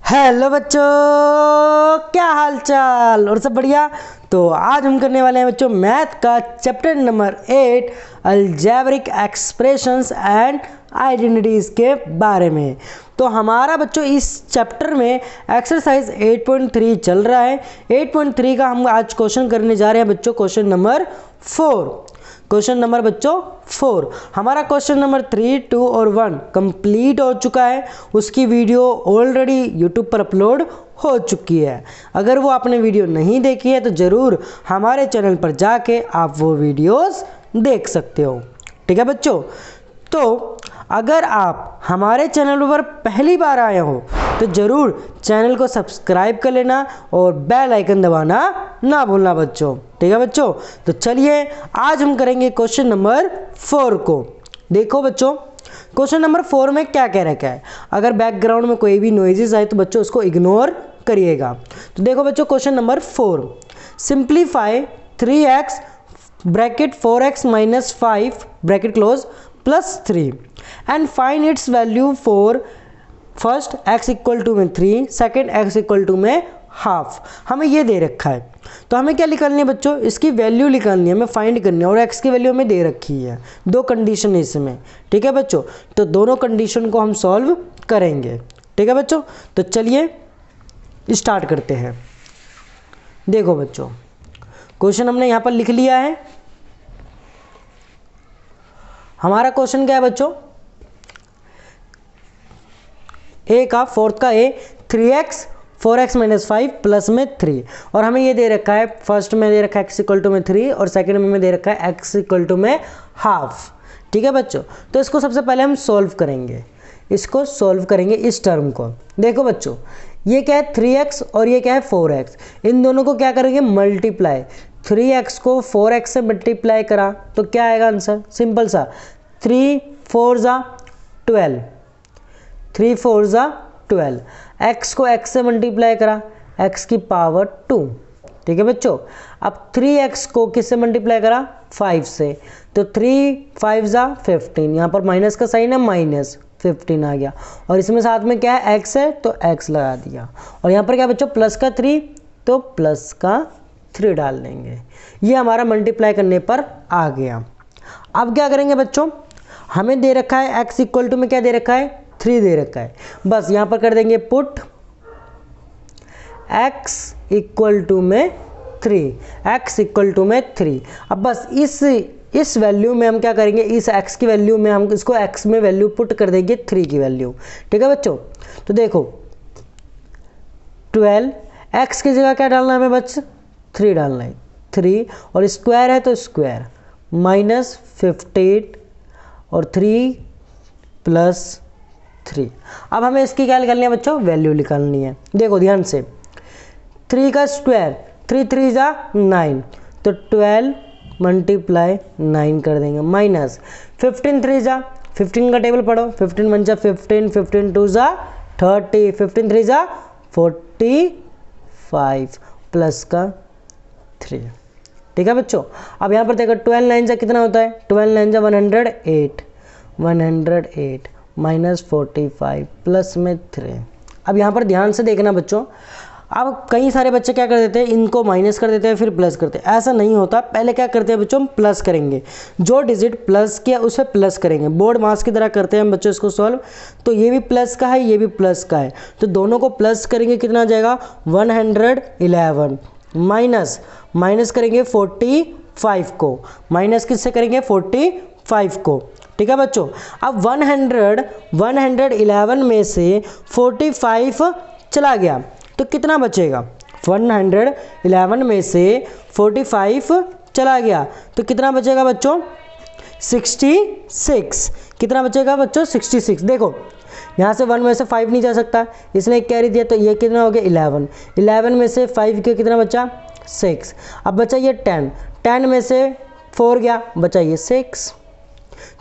Hello बच्चों, क्या हाल चाल और सब बढ़िया। तो आज हम करने वाले हैं बच्चों मैथ का chapter number 8 algebraic expressions and identities के बारे में। तो हमारा बच्चों इस चैप्टर में एक्सरसाइज 8.3 चल रहा है। 8.3 का हम आज क्वेश्चन करने जा रहे हैं बच्चों, क्वेश्चन नंबर 4। क्वेश्चन नंबर बच्चों 4। हमारा क्वेश्चन नंबर 3, 2 और 1 कंप्लीट हो चुका है। उसकी वीडियो ऑलरेडी यूट्यूब पर अपलोड हो चुकी है। अगर वो आपने वीडियो नहीं देखी है तो ज़रूर हमारे चैनल पर जाके आप वो वीडियोस देख सकते हो। ठीक है बच्चों। तो अगर आप हमारे चैनल पर पहली बार आए हो तो ज़रूर चैनल को सब्सक्राइब कर लेना और बेल आइकन दबाना ना भूलना बच्चों। ठीक है बच्चों। तो चलिए आज हम करेंगे क्वेश्चन नंबर 4 को। देखो बच्चों, क्वेश्चन नंबर 4 में क्या कह रखा है। अगर बैकग्राउंड में कोई भी नॉइजेस आए तो बच्चों उसको इग्नोर करिएगा। तो देखो बच्चों question number 4, simplify 3x bracket 4x minus 5 bracket close plus 3 and find its value for first x equal to में 3, सेकेंड x इक्वल टू में हाफ। हमें ये दे रखा है तो हमें क्या निकालनी है बच्चों, इसकी वैल्यू निकालनी है, हमें फाइंड करनी है। और x की वैल्यू हमें दे रखी है, दो कंडीशन है इसमें। ठीक है बच्चों। तो दोनों कंडीशन को हम सॉल्व करेंगे। ठीक है बच्चों। तो चलिए स्टार्ट करते हैं। देखो बच्चों क्वेश्चन हमने यहाँ पर लिख लिया है। हमारा क्वेश्चन क्या है बच्चों, ए का फोर्थ का ए 3x 4x माइनस 5 प्लस में 3 और हमें ये दे रखा है, फर्स्ट में दे रखा है x इक्वल टू में 3 और सेकंड में दे रखा है x इक्वल टू में हाफ। ठीक है बच्चों। तो इसको सबसे पहले हम सॉल्व करेंगे, इसको सॉल्व करेंगे इस टर्म को। देखो बच्चों ये क्या है 3x और ये क्या है 4x, इन दोनों को क्या करेंगे मल्टीप्लाई। 3x को 4x से मल्टीप्लाई करा तो क्या आएगा आंसर, सिंपल सा 3 4 जा 12, 3 4 जा 12। x को x से मल्टीप्लाई करा, x की पावर 2। ठीक है बच्चों। अब 3x को किससे मल्टीप्लाई करा 5 से, तो 3 5 जा 15, यहाँ पर माइनस का साइन है माइनस 15 आ गया। और इसमें साथ में क्या है x है तो x लगा दिया। और यहाँ पर क्या बच्चों प्लस का 3 तो प्लस का 3 डाल देंगे। ये हमारा मल्टीप्लाई करने पर आ गया। अब क्या करेंगे बच्चों, हमें दे रखा है x इक्वल टू में क्या दे रखा है 3 दे रखा है। बस यहाँ पर कर देंगे पुट x इक्वल टू में 3, x इक्वल टू में 3। अब बस इस वैल्यू में हम क्या करेंगे, इस x की वैल्यू में हम इसको x में वैल्यू पुट कर देंगे 3 की वैल्यू। ठीक है बच्चों। तो देखो 12 x की जगह क्या डालना है हमें बच्चे 3 डालना है, 3 और स्क्वायर है तो स्क्वायर माइनस 58 और 3 प्लस 3। अब हमें इसकी क्या निकालनी है बच्चों, वैल्यू निकालनी है। देखो ध्यान से 3 का स्क्वायर 3 3 जा 9 तो 12 मल्टीप्लाई 9 कर देंगे माइनस 15 3 जा 15 का टेबल पढ़ो, 15 1 जा 15, 15 2 जा 30, 15 3 जा 45 प्लस का 3। ठीक है बच्चों। अब यहाँ पर देखो 12 9 जा कितना होता है, 12 9 जा 108, 108 माइनस 45 प्लस में 3। अब यहाँ पर ध्यान से देखना बच्चों, अब कई सारे बच्चे क्या कर देते हैं, इनको माइनस कर देते हैं फिर प्लस करते हैं। ऐसा नहीं होता, पहले क्या करते हैं बच्चों हम प्लस करेंगे, जो डिजिट प्लस किया उसे प्लस करेंगे। बोर्ड मास की तरह करते हैं हम बच्चों इसको सॉल्व। तो ये भी प्लस का है ये भी प्लस का है, तो दोनों को प्लस करेंगे कितना आ जाएगा 111 माइनस करेंगे 45 को, माइनस किससे करेंगे 45 को। ठीक है बच्चों। अब 111 में से 45 चला गया तो कितना बचेगा, 111 में से 45 चला गया तो कितना बचेगा बच्चों 66। कितना बचेगा बच्चों 66। देखो यहाँ से 1 में से 5 नहीं जा सकता, इसने एक कैरी दिया तो ये कितना हो गया 11, 11 में से 5 के कितना बचा 6। अब बचा ये 10, 10 में से 4 गया बचा ये 6।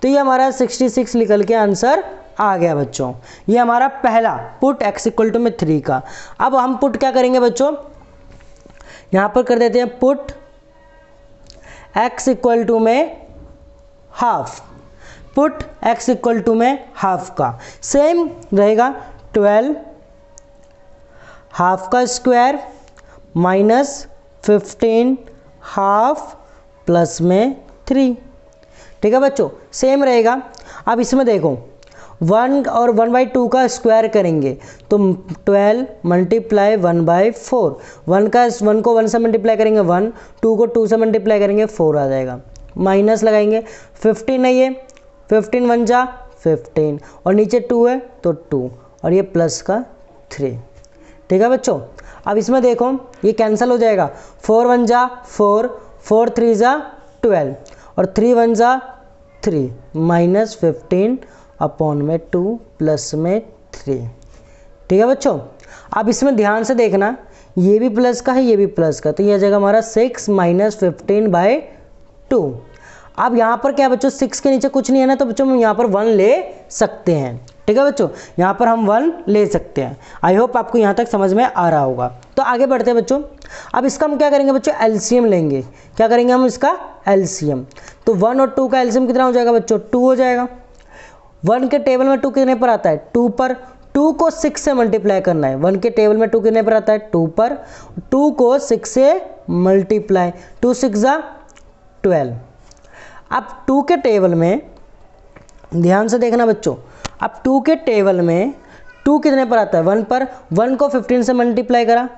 तो ये हमारा 66 निकल के आंसर आ गया बच्चों। ये हमारा पहला पुट x इक्वल टू में 3 का। अब हम पुट क्या करेंगे बच्चों, यहाँ पर कर देते हैं पुट x इक्वल टू में half, put x equal to में हाफ का सेम रहेगा 12 हाफ का स्क्वायर माइनस 15 हाफ प्लस में 3। ठीक है बच्चों, सेम रहेगा। अब इसमें देखो 1 और 1/2 का स्क्वायर करेंगे तो 12 मल्टीप्लाई 1/4। 1 को 1 से मल्टीप्लाई करेंगे 1, 2 को 2 से मल्टीप्लाई करेंगे 4 आ जाएगा। माइनस लगाएंगे 15 है ये, 15 1 जा 15 और नीचे 2 है तो 2 और ये प्लस का 3। ठीक है बच्चों, अब इसमें देखो ये कैंसिल हो जाएगा। 4 1 जा 4, 4 3 जा 12 और 3 1 जा 3 माइनस 15 अपॉन में 2 प्लस में 3। ठीक है बच्चों, अब इसमें ध्यान से देखना, ये भी प्लस का है ये भी प्लस का, तो ये आ जाएगा हमारा 6 माइनस 15/2। अब यहाँ पर क्या बच्चों 6 के नीचे कुछ नहीं है ना, तो बच्चों हम यहाँ पर 1 ले सकते हैं। ठीक है बच्चों, यहाँ पर हम 1 ले सकते हैं। आई होप आपको यहाँ तक समझ में आ रहा होगा। तो आगे बढ़ते हैं बच्चों। अब इसका हम क्या करेंगे बच्चों, एलसीएम लेंगे। क्या करेंगे हम इसका एलसीएम, तो 1 और 2 का एलसीएम कितना हो जाएगा बच्चों, 2 हो जाएगा। 1 के टेबल में 2 कितने पर आता है, 2 पर। 2 को 6 से मल्टीप्लाई करना है। 1 के टेबल में 2 कितने पर आता है, 2 पर। 2 को 6 से मल्टीप्लाई, 2 6 जा 12। अब 2 के टेबल में ध्यान से देखना बच्चों, अब 2 के टेबल में 2 कितने पर आता है, 1 पर। 1 को 15 से मल्टीप्लाई करा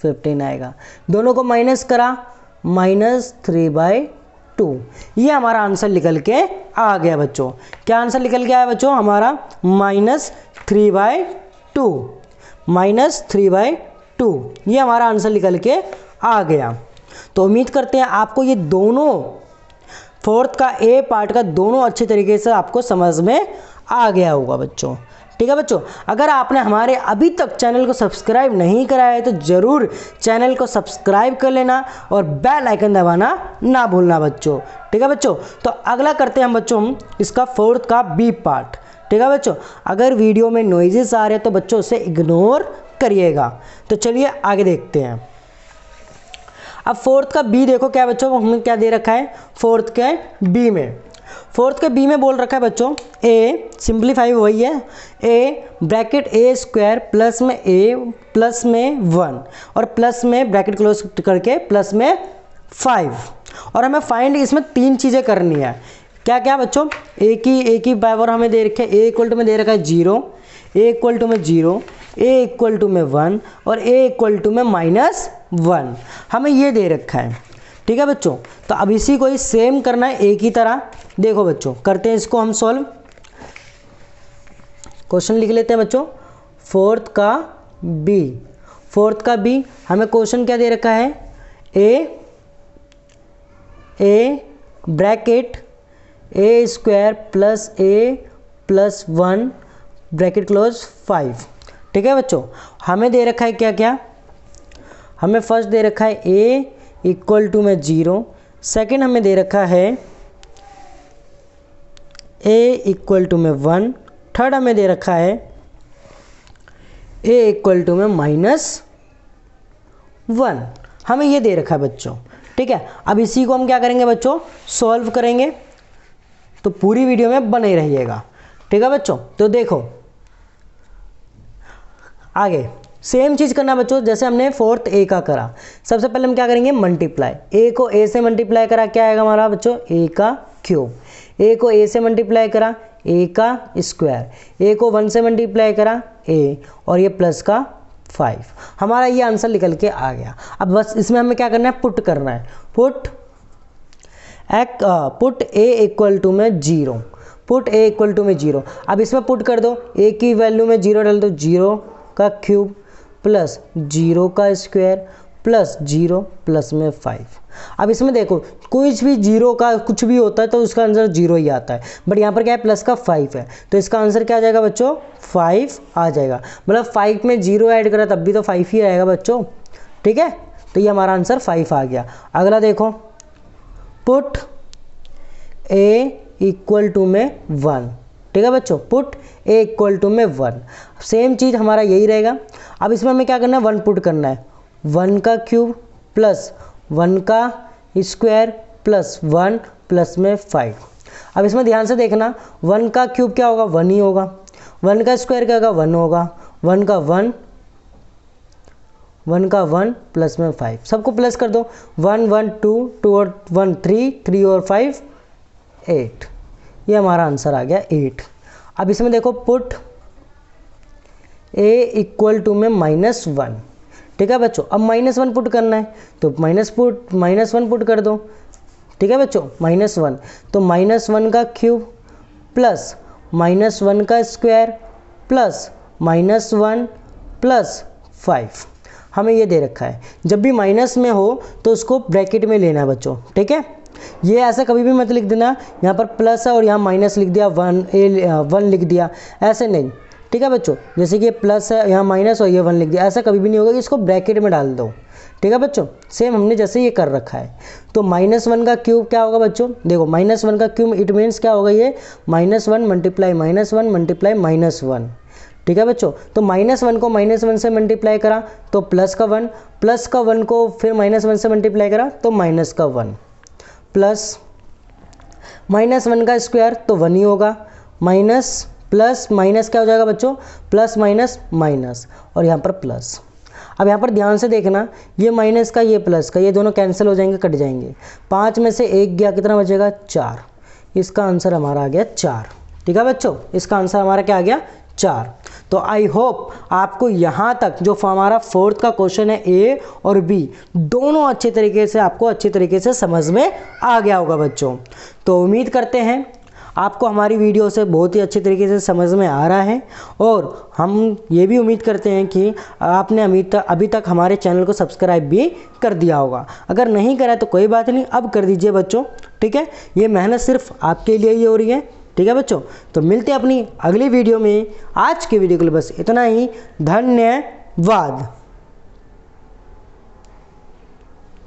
15 आएगा। दोनों को माइनस करा -3/2। ये हमारा आंसर निकल के आ गया बच्चों। क्या आंसर निकल के आया बच्चों हमारा, -3/2। -3/2 ये हमारा आंसर निकल के आ गया। तो उम्मीद करते हैं आपको ये दोनों फोर्थ का ए पार्ट का दोनों अच्छे तरीके से आपको समझ में आ गया होगा बच्चों। ठीक है बच्चों, अगर आपने हमारे अभी तक चैनल को सब्सक्राइब नहीं कराया है तो ज़रूर चैनल को सब्सक्राइब कर लेना और बेल आइकन दबाना ना भूलना बच्चों। ठीक है बच्चों, तो अगला करते हैं हम बच्चों इसका फोर्थ का बी पार्ट। ठीक है बच्चों, अगर वीडियो में नॉइजेस आ रहे हैं तो बच्चों उसे इग्नोर करिएगा। तो चलिए आगे देखते हैं। अब फोर्थ का बी देखो क्या बच्चों, हमें क्या दे रखा है फोर्थ के बी में। फोर्थ के बी में बोल रखा है बच्चों ए, सिंप्लीफाई वही है, A bracket A square plus में ए प्लस में 1 और प्लस में ब्रैकेट क्लोज करके प्लस में 5। और हमें फाइंड इसमें 3 चीज़ें करनी है। क्या क्या बच्चों, ए की पावर हमें दे रखे, ए इक्वल टू में दे रखा है 0, ए इक्वल टू में 0, ए इक्वल टू में 1 और ए इक्वल टू में -1 हमें ये दे रखा है। ठीक है बच्चों, तो अब इसी को ही सेम करना है ए की तरह। देखो बच्चों करते हैं इसको हम सॉल्व। क्वेश्चन लिख लेते हैं बच्चों, फोर्थ का बी हमें क्वेश्चन क्या दे रखा है, A bracket A square plus A plus 1 bracket close 5। ठीक है बच्चों, हमें दे रखा है क्या क्या, हमें फर्स्ट दे रखा है ए इक्वल टू में 0, सेकेंड हमें दे रखा है ए इक्वल टू में 1, थर्ड हमें दे रखा है ए इक्वल टू में -1 हमें ये दे रखा है बच्चों। ठीक है, अब इसी को हम क्या करेंगे बच्चों, सॉल्व करेंगे। तो पूरी वीडियो में बने रहिएगा। ठीक है बच्चों, तो देखो आगे सेम चीज़ करना बच्चों जैसे हमने फोर्थ ए का करा। सबसे पहले हम क्या करेंगे, मल्टीप्लाई। ए को ए से मल्टीप्लाई करा, क्या आएगा हमारा बच्चों, ए का क्यूब। ए को ए से मल्टीप्लाई करा, ए का स्क्वायर। ए को 1 से मल्टीप्लाई करा, ए और ये प्लस का 5। हमारा ये आंसर निकल के आ गया। अब बस इसमें हमें क्या करना है, पुट करना है। पुट ए इक्वल टू में 0, पुट ए इक्वल टू में 0। अब इसमें पुट कर दो, ए की वैल्यू में 0 डाल दो, 0 का क्यूब प्लस 0 का स्क्वायर प्लस 0 प्लस में 5। अब इसमें देखो कुछ भी 0 का कुछ भी होता है तो उसका आंसर 0 ही आता है, बट यहाँ पर क्या है प्लस का 5 है, तो इसका आंसर क्या आ जाएगा बच्चों, 5 आ जाएगा। मतलब 5 में 0 ऐड करा तब भी तो 5 ही आएगा बच्चों। ठीक है, तो ये हमारा आंसर 5 आ गया। अगला देखो, पुट ए इक्वल टू में 1। ठीक है बच्चों, पुट ए इक्वल टू में 1। सेम चीज़ हमारा यही रहेगा। अब इसमें हमें क्या करना है, 1 पुट करना है। 1 का क्यूब प्लस 1 का स्क्वायर प्लस 1 प्लस में 5। अब इसमें ध्यान से देखना, 1 का क्यूब क्या होगा, 1 ही होगा। 1 का स्क्वायर क्या होगा, 1 होगा। 1 का 1 1 का 1 प्लस में 5, सबको प्लस कर दो। 1 1 2 2 और 1 3 3 और 5 8, ये हमारा आंसर आ गया 8। अब इसमें देखो पुट a इक्वल टू में -1, ठीक है बच्चों। अब -1 पुट करना है तो -1 पुट कर दो, ठीक है बच्चों। -1 तो -1 का क्यूब प्लस -1 का स्क्वायर प्लस -1 प्लस 5, हमें ये दे रखा है। जब भी माइनस में हो तो उसको ब्रैकेट में लेना है बच्चों, ठीक है। ये ऐसा कभी भी मत लिख देना यहाँ पर प्लस है और यहाँ माइनस लिख दिया, 1 लिख दिया, ऐसे नहीं, ठीक है बच्चों। जैसे कि ये प्लस है, यहाँ माइनस और ये 1 लिख दिया, ऐसा कभी भी नहीं होगा। इसको ब्रैकेट में डाल दो, ठीक है बच्चों। सेम हमने जैसे ये कर रखा है। तो -1 का क्यूब क्या होगा बच्चों, देखो -1 का क्यूब इट मीन्स क्या होगा, ये -1 मल्टीप्लाई -1 मल्टीप्लाई -1, ठीक है बच्चों। तो -1 को -1 से मल्टीप्लाई करा तो प्लस का 1, प्लस का 1 को फिर -1 से मल्टीप्लाई करा तो माइनस का 1, प्लस -1 का स्क्वायर तो 1 ही होगा, माइनस प्लस माइनस क्या हो जाएगा बच्चों, प्लस माइनस माइनस, और यहाँ पर प्लस। अब यहाँ पर ध्यान से देखना, ये माइनस का ये प्लस का ये दोनों कैंसिल हो जाएंगे, कट जाएंगे। 5 में से 1 गया, कितना बचेगा 4। इसका आंसर हमारा आ गया 4, ठीक है बच्चों। इसका आंसर हमारा क्या आ गया 4। तो आई होप आपको यहाँ तक जो हमारा 4th का क्वेश्चन है ए और बी दोनों अच्छे तरीके से समझ में आ गया होगा बच्चों। तो उम्मीद करते हैं आपको हमारी वीडियो से बहुत ही अच्छे तरीके से समझ में आ रहा है, और हम ये भी उम्मीद करते हैं कि आपने अभी तक हमारे चैनल को सब्सक्राइब भी कर दिया होगा। अगर नहीं करा तो कोई बात नहीं, अब कर दीजिए बच्चों, ठीक है। ये मेहनत सिर्फ आपके लिए ही हो रही है, ठीक है बच्चों। तो मिलते हैं अपनी अगली वीडियो में। आज की वीडियो के लिए बस इतना ही, धन्यवाद।